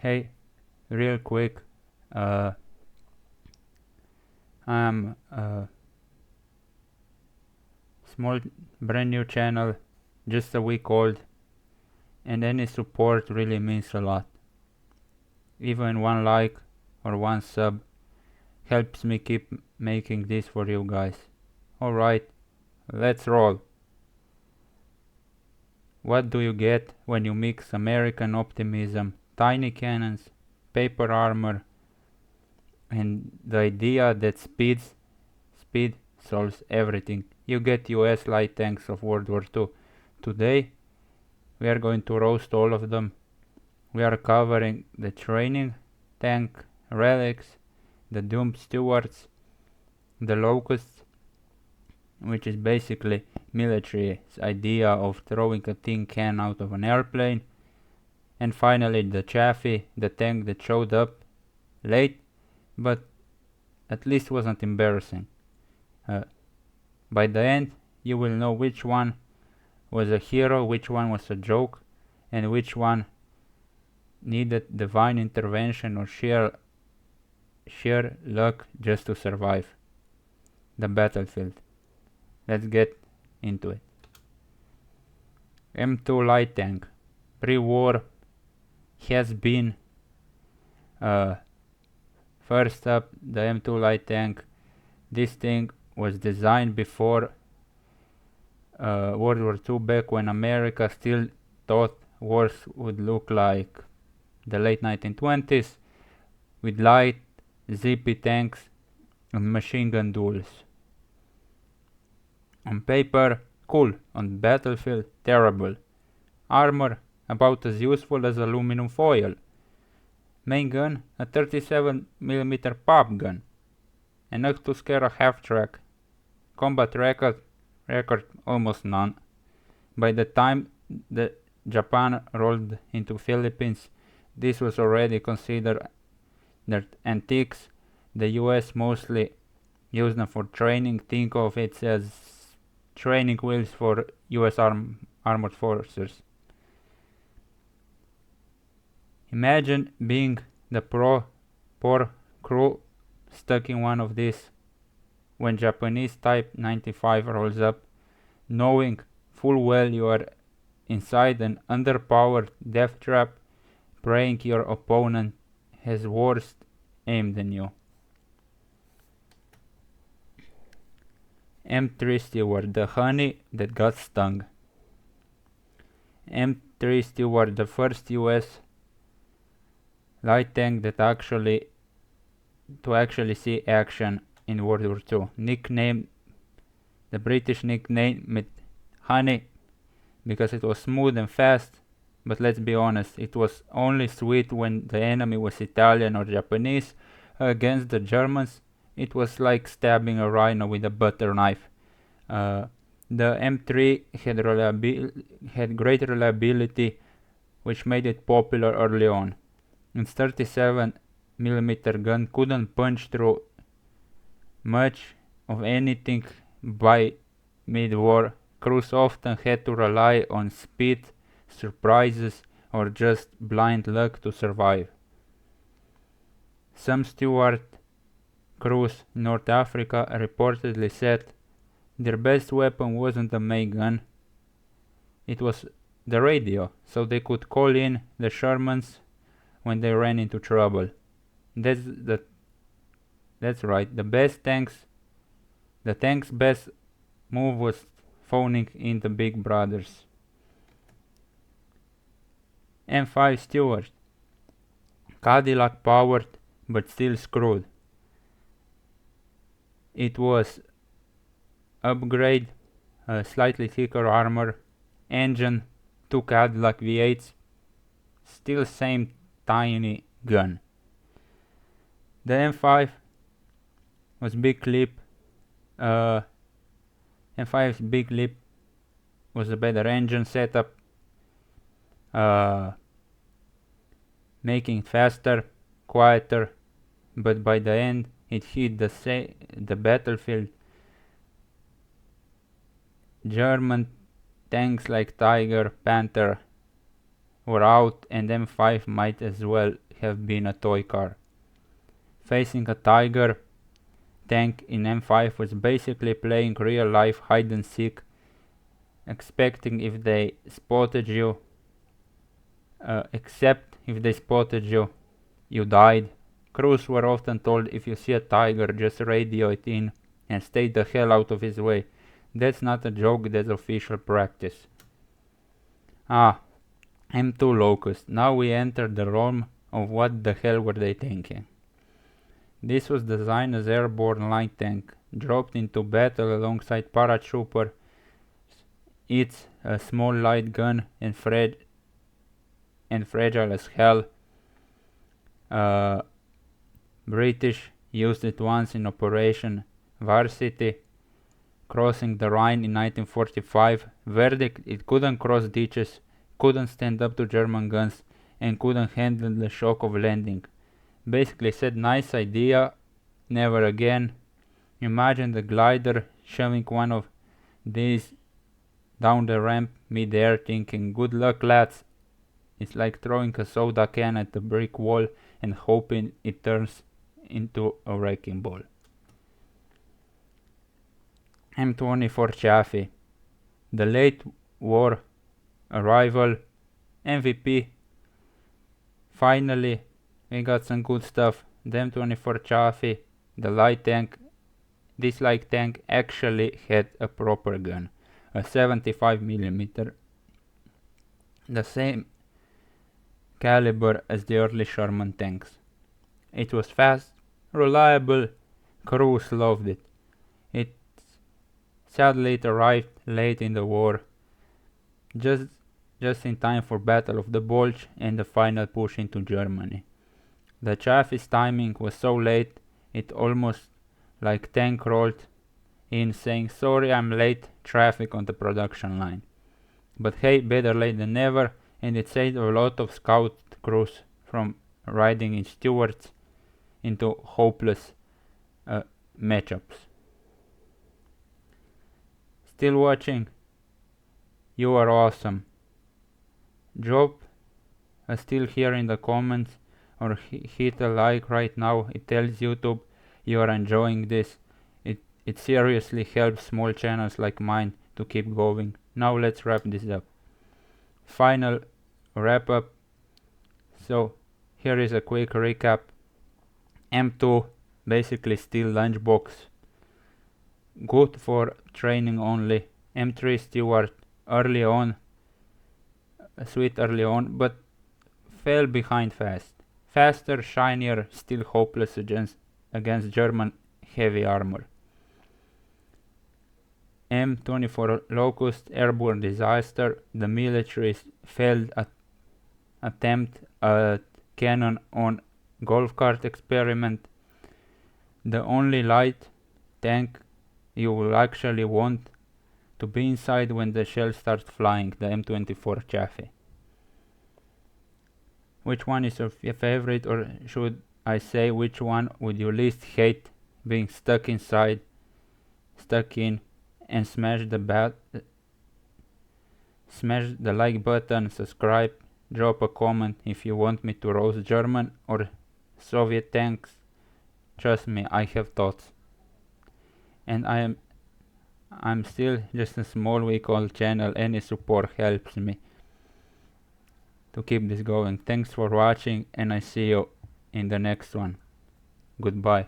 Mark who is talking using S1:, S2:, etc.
S1: Hey, real quick, I'm a small brand new channel, just a week old, and any support really means a lot. Even one like or one sub helps me keep making this for you guys. Alright, let's roll. What do you get when you mix American optimism, tiny cannons, paper armor, and the idea that speed solves everything? You get US light tanks of World War II. Today we are going to roast all of them. We are covering the training tank relics, the doomed Stuarts, the Locusts, which is basically military's idea of throwing a tin can out of an airplane, and finally the Chaffee, the tank that showed up late, but at least wasn't embarrassing. By the end, you will know which one was a hero, which one was a joke, and which one needed divine intervention or sheer luck just to survive the battlefield. Let's get into it. M2 light tank, pre-war, has been first up, the M2 light tank. This thing was designed before World War II, back when America still thought wars would look like the late 1920s, with light, zippy tanks and machine gun duels. On paper, cool. On battlefield, terrible. Armor, about as useful as aluminum foil. Main gun, a 37mm pop gun. Enough to scare a half-track. Combat record, almost none. By the time the Japan rolled into Philippines, this was already considered their antiques. The US mostly used them for training. Think of it as training wheels for US armored forces. Imagine being the poor crew stuck in one of these when Japanese Type 95 rolls up, knowing full well you are inside an underpowered death trap, praying your opponent has worse aim than you. M3 Stuart, the honey that got stung. M3 Stuart, the first US light tank that actually see action in World War II. Nicknamed, the British nicknamed it honey because it was smooth and fast, but let's be honest, it was only sweet when the enemy was Italian or Japanese. Against the Germans, it was like stabbing a rhino with a butter knife. The M3 had great reliability, which made it popular early on. Its 37mm gun couldn't punch through much of anything by mid-war. Crews often had to rely on speed, surprises, or just blind luck to survive. Some Stuart crews in North Africa reportedly said their best weapon wasn't the main gun, it was the radio, so they could call in the Shermans when they ran into trouble. That's right, the tank's best move was phoning in the big brothers. M5 Stuart, Cadillac powered but still screwed. It was upgrade, slightly thicker armor, engine, 2 Cadillac V8s, still same tiny gun. The M5 was big clip. M5's big lip was a better engine setup, making it faster, quieter, but by the end it hit the battlefield. German tanks like Tiger, Panther were out and M5 might as well have been a toy car. Facing a Tiger tank in M5 was basically playing real life hide and seek, expecting if they spotted you, except if they spotted you, you died. Crews were often told if you see a Tiger just radio it in and stay the hell out of his way. That's not a joke, that's official practice. M2 Locust. Now we enter the realm of what the hell were they thinking. This was designed as airborne light tank, dropped into battle alongside paratrooper. It's a small light gun and fragile as hell. British used it once in Operation Varsity, crossing the Rhine in 1945. Verdict: it couldn't cross ditches, couldn't stand up to German guns, and couldn't handle the shock of landing. Basically said, nice idea, never again. Imagine the glider shoving one of these down the ramp mid-air, thinking, good luck lads. It's like throwing a soda can at the brick wall and hoping it turns into a wrecking ball. M24 Chaffee. The late war arrival. MVP. Finally, we got some good stuff. The M24 Chaffee, the light tank. This light tank actually had a proper gun, a 75mm, the same caliber as the early Sherman tanks. It was fast, reliable, crews loved it. Sadly it arrived late in the war, just in time for Battle of the Bulge and the final push into Germany. The Chaffee's timing was so late, it almost like tank rolled in saying, sorry I'm late, traffic on the production line. But hey, better late than never, and it saved a lot of scout crews from riding in Stuarts into hopeless matchups. Still watching? You are awesome. Drop a still here in the comments or hit a like right now. It tells YouTube you are enjoying this. It seriously helps small channels like mine to keep going. Now let's wrap this up. Final wrap up. So here is a quick recap. M2 basically still lunchbox, good for training only. M3 Stuart early on, sweet early on, but fell behind fast. Faster, shinier, still hopeless against German heavy armor. M24 Locust airborne disaster. The military's failed attempt at cannon on golf cart experiment. The only light tank you will actually want to be inside when the shell starts flying, the M24 Chaffee. Which one is your favorite, or should I say which one would you least hate being stuck in, and smash the like button, subscribe, drop a comment if you want me to roast German or Soviet tanks. Trust me, I have thoughts. And I'm still just a small week-old channel. Any support helps me to keep this going. Thanks for watching, and I see you in the next one. Goodbye.